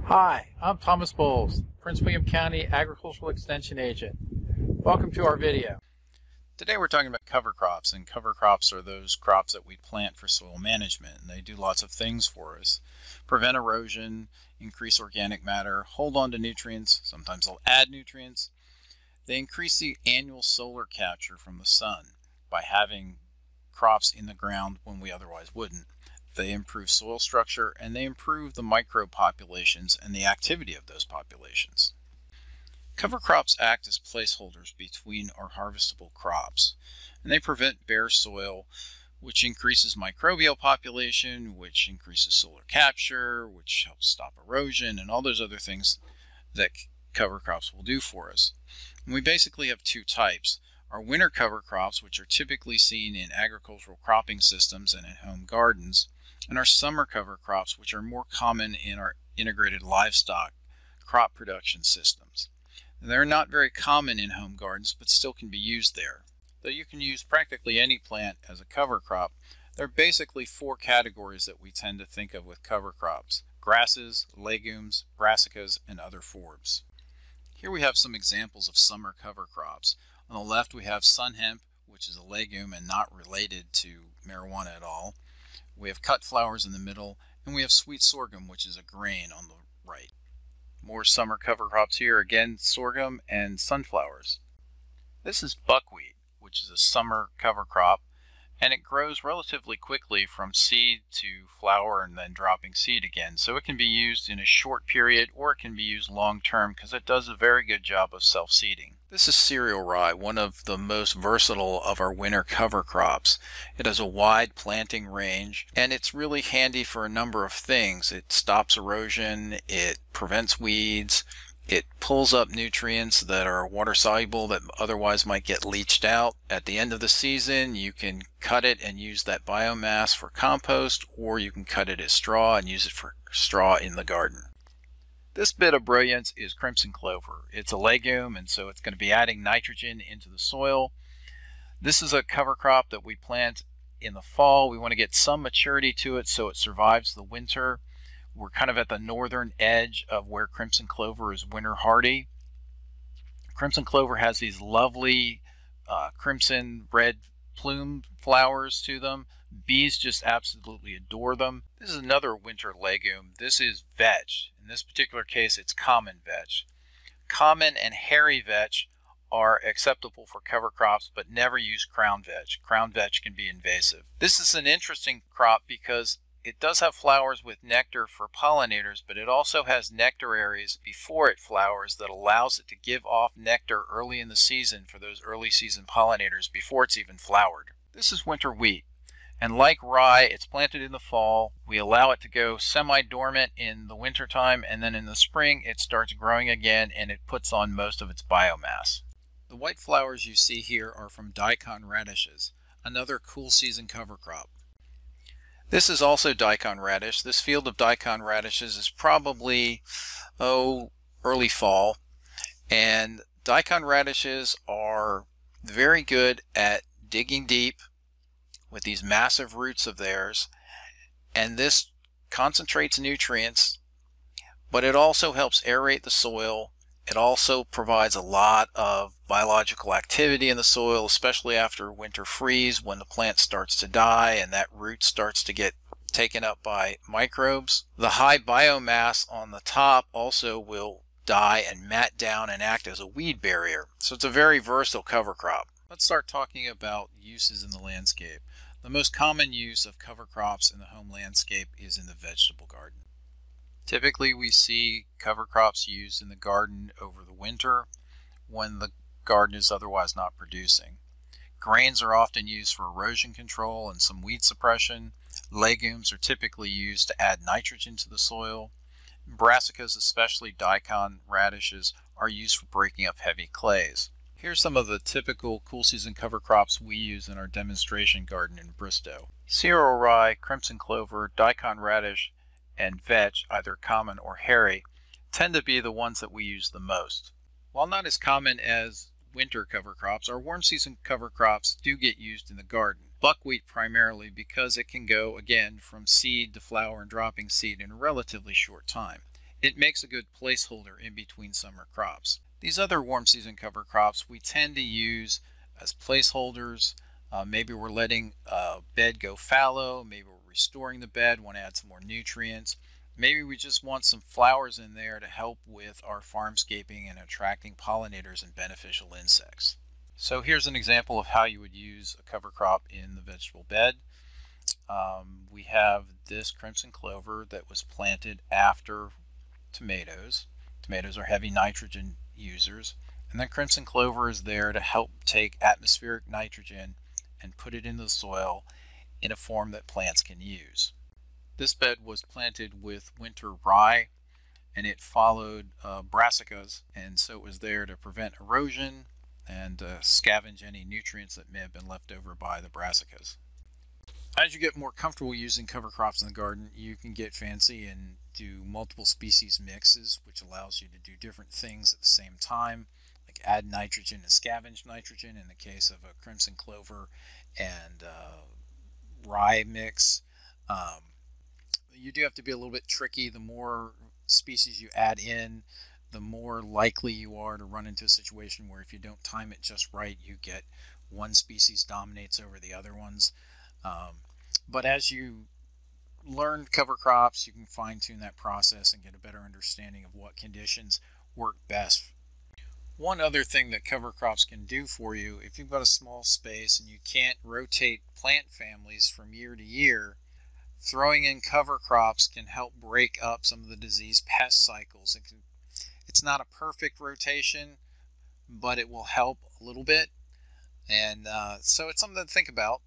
Hi, I'm Thomas Bowles, Prince William County Agricultural Extension Agent. Welcome to our video. Today we're talking about cover crops, and cover crops are those crops that we plant for soil management, and they do lots of things for us. Prevent erosion, increase organic matter, hold on to nutrients, sometimes they'll add nutrients. They increase the annual solar capture from the sun by having crops in the ground when we otherwise wouldn't. They improve soil structure, and they improve the microbe populations and the activity of those populations. Cover crops act as placeholders between our harvestable crops, and they prevent bare soil, which increases microbial population, which increases solar capture, which helps stop erosion, and all those other things that cover crops will do for us. And we basically have two types. Our winter cover crops, which are typically seen in agricultural cropping systems and in home gardens, and our summer cover crops, which are more common in our integrated livestock crop production systems. They're not very common in home gardens, but still can be used there. Though you can use practically any plant as a cover crop, there are basically four categories that we tend to think of with cover crops: grasses, legumes, brassicas, and other forbs. Here we have some examples of summer cover crops. On the left we have sun hemp, which is a legume and not related to marijuana at all. We have cut flowers in the middle, and we have sweet sorghum, which is a grain, on the right. More summer cover crops here, again sorghum and sunflowers. This is buckwheat, which is a summer cover crop, and it grows relatively quickly from seed to flower and then dropping seed again. So it can be used in a short period, or it can be used long term because it does a very good job of self-seeding. This is cereal rye, one of the most versatile of our winter cover crops. It has a wide planting range, and it's really handy for a number of things. It stops erosion, it prevents weeds, it pulls up nutrients that are water soluble that otherwise might get leached out. At the end of the season, you can cut it and use that biomass for compost, or you can cut it as straw and use it for straw in the garden. This bit of brilliance is crimson clover. It's a legume, and so it's going to be adding nitrogen into the soil. This is a cover crop that we plant in the fall. We want to get some maturity to it so it survives the winter. We're kind of at the northern edge of where crimson clover is winter hardy. Crimson clover has these lovely crimson red plume flowers to them. Bees just absolutely adore them. This is another winter legume. This is vetch. In this particular case, it's common vetch. Common and hairy vetch are acceptable for cover crops, but never use crown vetch. Crown vetch can be invasive. This is an interesting crop because it does have flowers with nectar for pollinators, but it also has nectaries before it flowers that allows it to give off nectar early in the season for those early season pollinators before it's even flowered. This is winter wheat, and like rye, it's planted in the fall. We allow it to go semi-dormant in the winter time, and then in the spring it starts growing again and it puts on most of its biomass. The white flowers you see here are from daikon radishes, another cool season cover crop. This is also daikon radish. This field of daikon radishes is probably, early fall. And daikon radishes are very good at digging deep with these massive roots of theirs. And this concentrates nutrients, but it also helps aerate the soil. It also provides a lot of biological activity in the soil, especially after winter freeze, when the plant starts to die and that root starts to get taken up by microbes. The high biomass on the top also will die and mat down and act as a weed barrier. So it's a very versatile cover crop. Let's start talking about uses in the landscape. The most common use of cover crops in the home landscape is in the vegetable garden. Typically we see cover crops used in the garden over the winter when the garden is otherwise not producing. Grains are often used for erosion control and some weed suppression. Legumes are typically used to add nitrogen to the soil. Brassicas, especially daikon radishes, are used for breaking up heavy clays. Here's some of the typical cool season cover crops we use in our demonstration garden in Bristow. Cereal rye, crimson clover, daikon radish, and vetch, either common or hairy, tend to be the ones that we use the most. While not as common as winter cover crops, our warm season cover crops do get used in the garden. Buckwheat primarily because it can go, again, from seed to flower and dropping seed in a relatively short time. It makes a good placeholder in between summer crops. These other warm season cover crops we tend to use as placeholders. Maybe we're letting a bed go fallow, maybe we're restoring the bed, want to add some more nutrients. Maybe we just want some flowers in there to help with our farmscaping and attracting pollinators and beneficial insects. So here's an example of how you would use a cover crop in the vegetable bed. We have this crimson clover that was planted after tomatoes. Tomatoes are heavy nitrogen users, and then crimson clover is there to help take atmospheric nitrogen and put it into the soil in a form that plants can use. This bed was planted with winter rye, and it followed brassicas, and so it was there to prevent erosion and scavenge any nutrients that may have been left over by the brassicas. As you get more comfortable using cover crops in the garden, you can get fancy and do multiple species mixes, which allows you to do different things at the same time, like add nitrogen and scavenge nitrogen in the case of a crimson clover and rye mix. You do have to be a little bit tricky. The more species you add in, the more likely you are to run into a situation where if you don't time it just right, you get one species dominates over the other ones. But as you learn cover crops, you can fine-tune that process and get a better understanding of what conditions work best. One other thing that cover crops can do for you, if you've got a small space and you can't rotate plant families from year to year, throwing in cover crops can help break up some of the disease pest cycles. It's not a perfect rotation, but it will help a little bit. And so it's something to think about.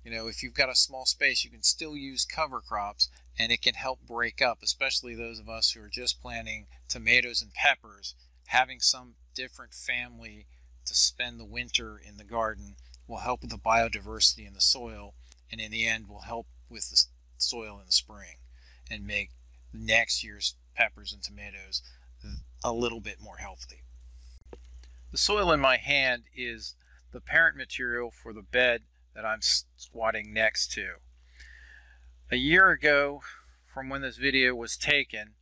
You know, if you've got a small space, you can still use cover crops, and it can help break up, especially those of us who are just planting tomatoes and peppers. Having some different family to spend the winter in the garden will help with the biodiversity in the soil, and in the end will help with the soil in the spring and make next year's peppers and tomatoes a little bit more healthy. The soil in my hand is the parent material for the bed that I'm squatting next to. A year ago, from when this video was taken,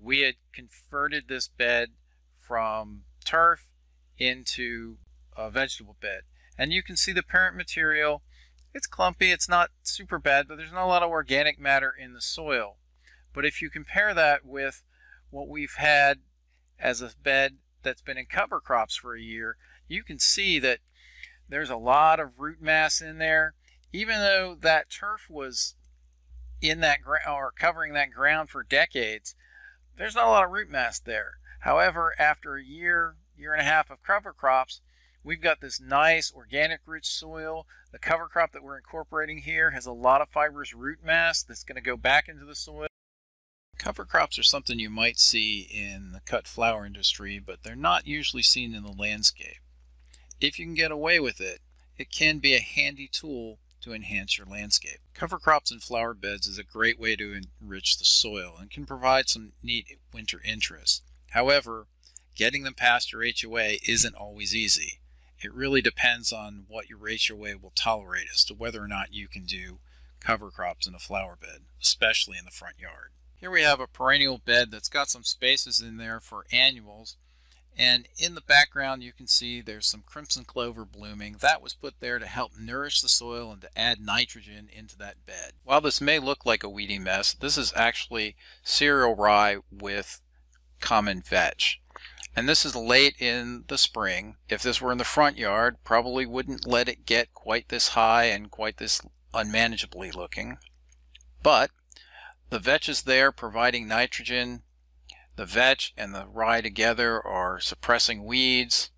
we had converted this bed from turf into a vegetable bed. And you can see the parent material. It's clumpy, it's not super bad, but there's not a lot of organic matter in the soil. But if you compare that with what we've had as a bed that's been in cover crops for a year, you can see that there's a lot of root mass in there. Even though that turf was in that ground or covering that ground for decades, there's not a lot of root mass there. However, after a year and a half of cover crops, we've got this nice organic rich soil. The cover crop that we're incorporating here has a lot of fibrous root mass that's going to go back into the soil. Cover crops are something you might see in the cut flower industry, but they're not usually seen in the landscape. If you can get away with it, it can be a handy tool to enhance your landscape. Cover crops in flower beds is a great way to enrich the soil and can provide some neat winter interest. However, getting them past your HOA isn't always easy. It really depends on what your HOA will tolerate as to whether or not you can do cover crops in a flower bed, especially in the front yard. Here we have a perennial bed that's got some spaces in there for annuals. And in the background you can see there's some crimson clover blooming. That was put there to help nourish the soil and to add nitrogen into that bed. While this may look like a weedy mess, this is actually cereal rye with common vetch. And this is late in the spring. If this were in the front yard, probably wouldn't let it get quite this high and quite this unmanageably looking. But the vetch is there providing nitrogen. The vetch and the rye together are suppressing weeds.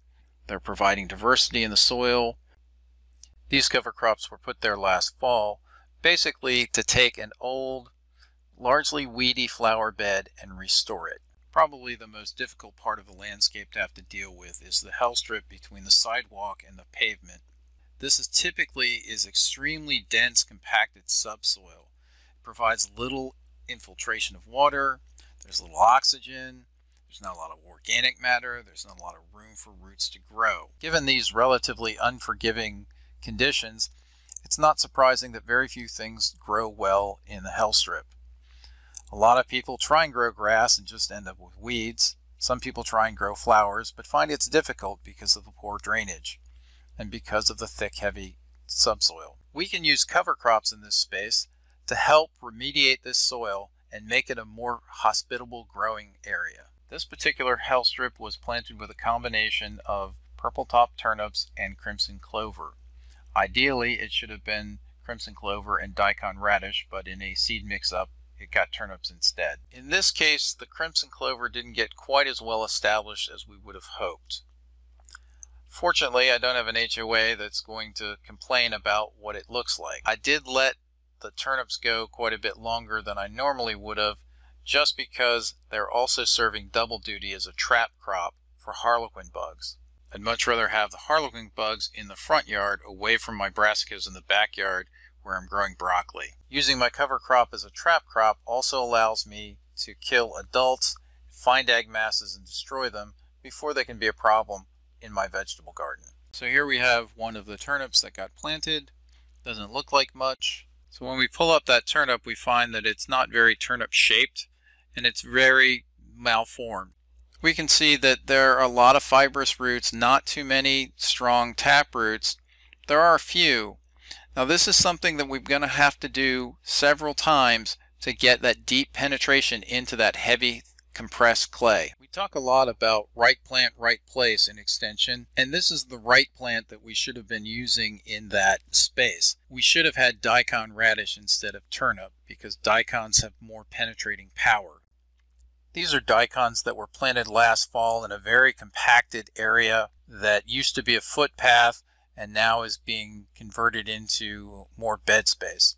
They're providing diversity in the soil. These cover crops were put there last fall, basically to take an old, largely weedy flower bed and restore it. Probably the most difficult part of the landscape to have to deal with is the hell strip between the sidewalk and the pavement. This is typically extremely dense, compacted subsoil. It provides little infiltration of water. There's little oxygen, there's not a lot of organic matter, there's not a lot of room for roots to grow. Given these relatively unforgiving conditions, it's not surprising that very few things grow well in the hell strip. A lot of people try and grow grass and just end up with weeds. Some people try and grow flowers, but find it's difficult because of the poor drainage and because of the thick, heavy subsoil. We can use cover crops in this space to help remediate this soil and make it a more hospitable growing area. This particular health strip was planted with a combination of purple top turnips and crimson clover. Ideally, it should have been crimson clover and daikon radish, but in a seed mix-up, it got turnips instead. In this case, the crimson clover didn't get quite as well established as we would have hoped. Fortunately, I don't have an HOA that's going to complain about what it looks like. I did let the turnips go quite a bit longer than I normally would have, just because they're also serving double duty as a trap crop for harlequin bugs. I'd much rather have the harlequin bugs in the front yard away from my brassicas in the backyard where I'm growing broccoli. Using my cover crop as a trap crop also allows me to kill adults, find egg masses, and destroy them before they can be a problem in my vegetable garden. So here we have one of the turnips that got planted. Doesn't look like much. So when we pull up that turnip, we find that it's not very turnip shaped and it's very malformed. We can see that there are a lot of fibrous roots, not too many strong tap roots. There are a few. Now this is something that we're going to have to do several times to get that deep penetration into that heavy compressed clay. We talk a lot about right plant, right place in extension, and this is the right plant that we should have been using in that space. We should have had daikon radish instead of turnip because daikons have more penetrating power. These are daikons that were planted last fall in a very compacted area that used to be a footpath and now is being converted into more bed space.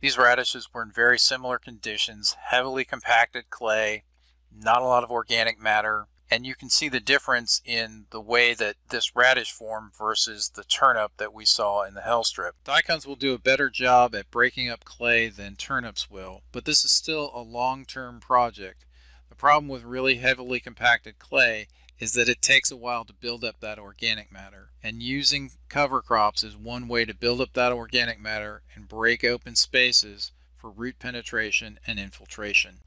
These radishes were in very similar conditions, heavily compacted clay, not a lot of organic matter, and you can see the difference in the way that this radish formed versus the turnip that we saw in the hell strip. Daikons will do a better job at breaking up clay than turnips will, but this is still a long-term project. The problem with really heavily compacted clay is that it takes a while to build up that organic matter, and using cover crops is one way to build up that organic matter and break open spaces for root penetration and infiltration.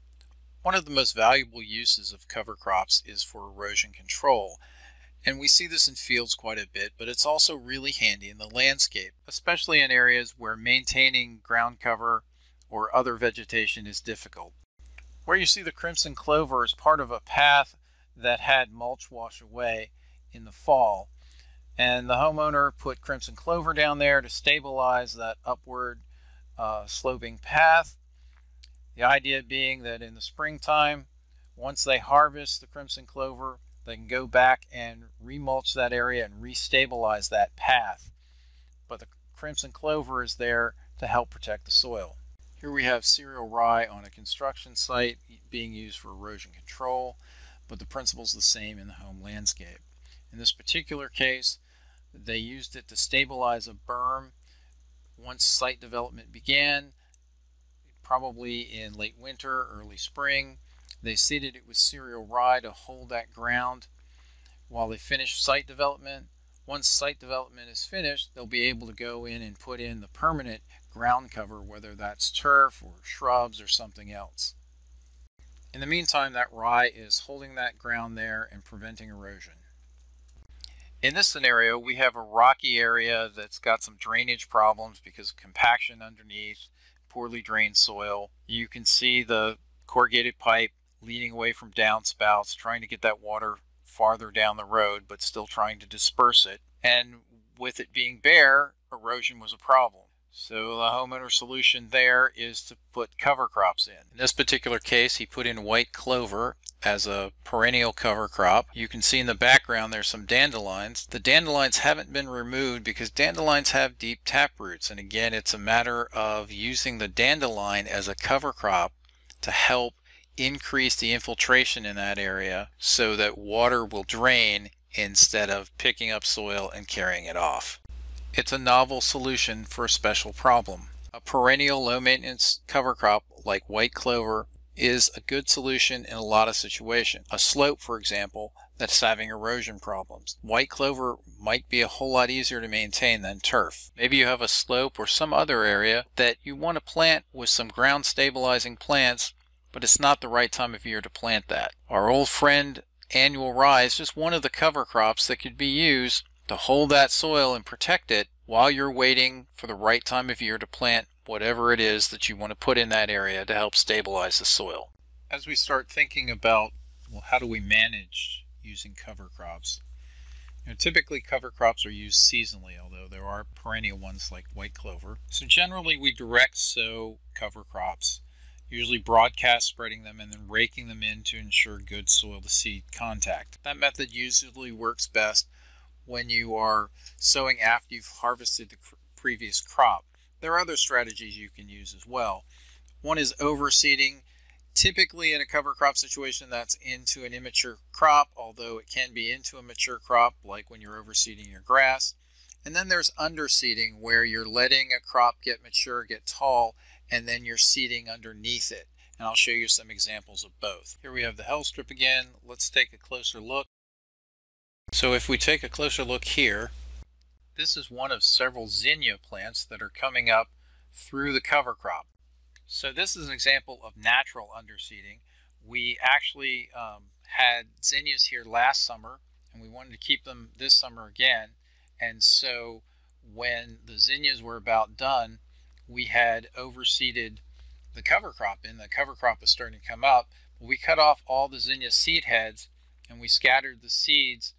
One of the most valuable uses of cover crops is for erosion control, and we see this in fields quite a bit, but it's also really handy in the landscape, especially in areas where maintaining ground cover or other vegetation is difficult. Where you see the crimson clover is part of a path that had mulch wash away in the fall, and the homeowner put crimson clover down there to stabilize that upward sloping path. The idea being that in the springtime, once they harvest the crimson clover, they can go back and remulch that area and restabilize that path. But the crimson clover is there to help protect the soil. Here we have cereal rye on a construction site being used for erosion control, but the principle is the same in the home landscape. In this particular case, they used it to stabilize a berm. Once site development began, probably in late winter, early spring, they seeded it with cereal rye to hold that ground while they finish site development. Once site development is finished, they'll be able to go in and put in the permanent ground cover, whether that's turf or shrubs or something else. In the meantime, that rye is holding that ground there and preventing erosion. In this scenario, we have a rocky area that's got some drainage problems because of compaction underneath, poorly drained soil. You can see the corrugated pipe leading away from downspouts, trying to get that water farther down the road, but still trying to disperse it. And with it being bare, erosion was a problem. So the homeowner's solution there is to put cover crops in. In this particular case, he put in white clover as a perennial cover crop. You can see in the background there's some dandelions. The dandelions haven't been removed because dandelions have deep tap roots. And again, it's a matter of using the dandelion as a cover crop to help increase the infiltration in that area so that water will drain instead of picking up soil and carrying it off. It's a novel solution for a special problem. A perennial low-maintenance cover crop like white clover is a good solution in a lot of situations. A slope, for example, that's having erosion problems. White clover might be a whole lot easier to maintain than turf. Maybe you have a slope or some other area that you want to plant with some ground stabilizing plants but it's not the right time of year to plant that. Our old friend annual rye is just one of the cover crops that could be used to hold that soil and protect it while you're waiting for the right time of year to plant whatever it is that you want to put in that area to help stabilize the soil. As we start thinking about, well, how do we manage using cover crops? Typically cover crops are used seasonally, although there are perennial ones like white clover. So generally we direct sow cover crops, usually broadcast spreading them and then raking them in to ensure good soil to seed contact. That method usually works best when you are sowing after you've harvested the previous crop. There are other strategies you can use as well. One is overseeding. Typically in a cover crop situation, that's into an immature crop, although it can be into a mature crop, like when you're overseeding your grass. And then there's underseeding, where you're letting a crop get mature, get tall, and then you're seeding underneath it. And I'll show you some examples of both. Here we have the Hell Strip again. Let's take a closer look. So if we take a closer look here, this is one of several zinnia plants that are coming up through the cover crop. So this is an example of natural underseeding. We actually had zinnias here last summer, and we wanted to keep them this summer again. And so when the zinnias were about done, we had overseeded the cover crop, and the cover crop was starting to come up. We cut off all the zinnia seed heads, and we scattered the seeds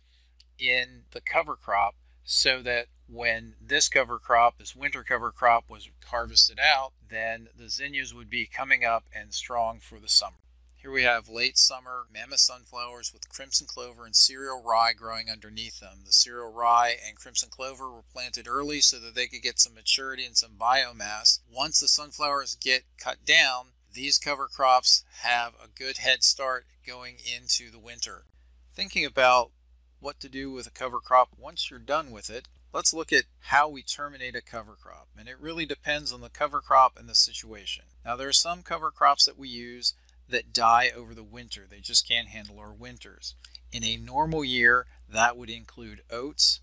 in the cover crop, so that when this cover crop, this winter cover crop, was harvested out, then the zinnias would be coming up and strong for the summer. Here we have late summer mammoth sunflowers with crimson clover and cereal rye growing underneath them. The cereal rye and crimson clover were planted early so that they could get some maturity and some biomass. Once the sunflowers get cut down, these cover crops have a good head start going into the winter. Thinking about what to do with a cover crop once you're done with it, let's look at how we terminate a cover crop. And it really depends on the cover crop and the situation. Now there are some cover crops that we use that die over the winter. They just can't handle our winters. In a normal year, that would include oats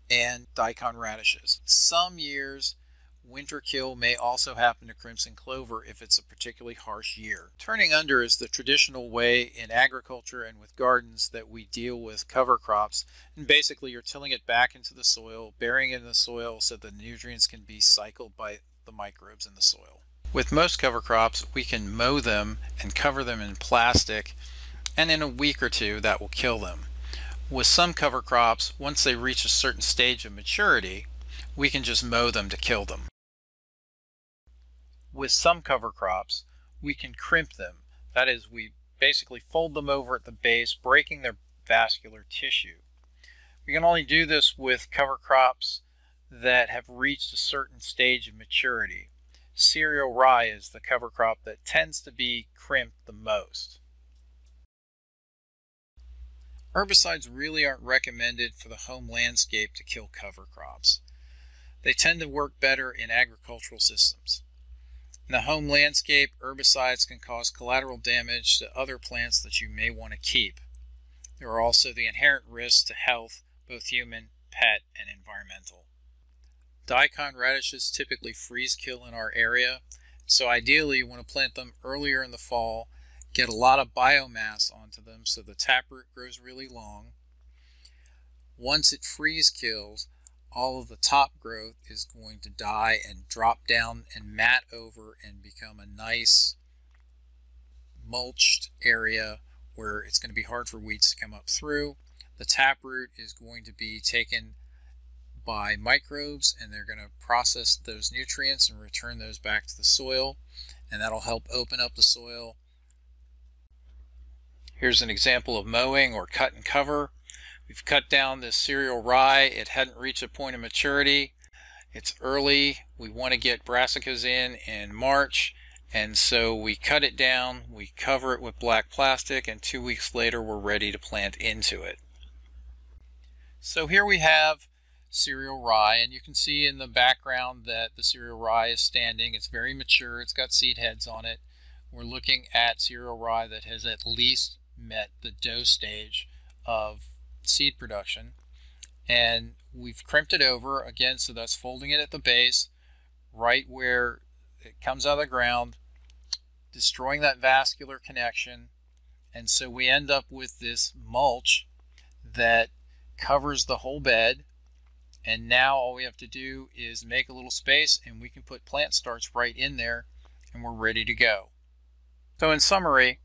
and daikon radishes. Some years, winter kill may also happen to crimson clover if it's a particularly harsh year. Turning under is the traditional way in agriculture and with gardens that we deal with cover crops. And basically you're tilling it back into the soil, burying it in the soil so the nutrients can be cycled by the microbes in the soil. With most cover crops, we can mow them and cover them in plastic, and in a week or two that will kill them. With some cover crops, once they reach a certain stage of maturity, we can just mow them to kill them. With some cover crops, we can crimp them. That is, we basically fold them over at the base, breaking their vascular tissue. We can only do this with cover crops that have reached a certain stage of maturity. Cereal rye is the cover crop that tends to be crimped the most. Herbicides really aren't recommended for the home landscape to kill cover crops. They tend to work better in agricultural systems. In the home landscape, herbicides can cause collateral damage to other plants that you may want to keep. There are also the inherent risks to health, both human, pet, and environmental. Daikon radishes typically freeze kill in our area, so ideally you want to plant them earlier in the fall, get a lot of biomass onto them so the taproot grows really long. Once it freeze kills, all of the top growth is going to die and drop down and mat over and become a nice mulched area where it's going to be hard for weeds to come up through. The taproot is going to be taken by microbes, and they're going to process those nutrients and return those back to the soil, and that'll help open up the soil. Here's an example of mowing or cut and cover. We've cut down this cereal rye. It hadn't reached a point of maturity. It's early. We want to get brassicas in March, and so we cut it down, we cover it with black plastic, and 2 weeks later we're ready to plant into it. So here we have cereal rye, and you can see in the background that the cereal rye is standing. It's very mature. It's got seed heads on it. We're looking at cereal rye that has at least met the dough stage of seed production, and we've crimped it over again, so that's folding it at the base right where it comes out of the ground. destroying that vascular connection, and so we end up with this mulch that covers the whole bed. And now all we have to do is make a little space and we can put plant starts right in there and we're ready to go. So in summary,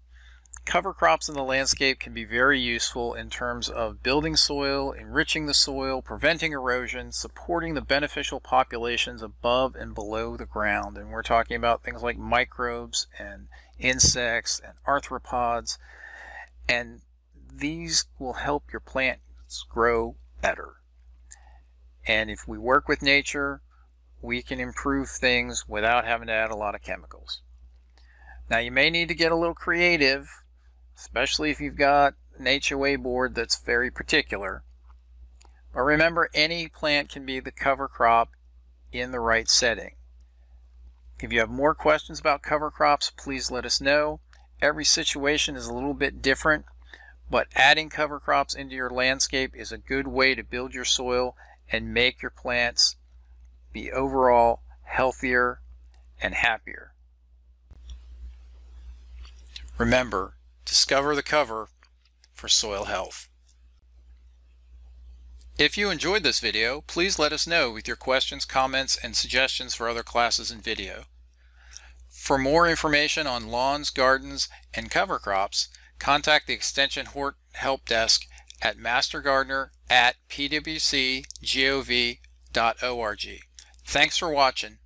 cover crops in the landscape can be very useful in terms of building soil, enriching the soil, preventing erosion, supporting the beneficial populations above and below the ground. And we're talking about things like microbes and insects and arthropods. And these will help your plants grow better. And if we work with nature, we can improve things without having to add a lot of chemicals. Now you may need to get a little creative, especially if you've got an HOA board that's very particular. But remember, any plant can be the cover crop in the right setting. If you have more questions about cover crops, please let us know. Every situation is a little bit different, but adding cover crops into your landscape is a good way to build your soil and make your plants be overall healthier and happier. Remember, discover the cover for soil health. If you enjoyed this video, please let us know with your questions, comments, and suggestions for other classes and video. For more information on lawns, gardens, and cover crops, contact the Extension Hort Help Desk at mastergardener@pwcgov.org. Thanks for watching.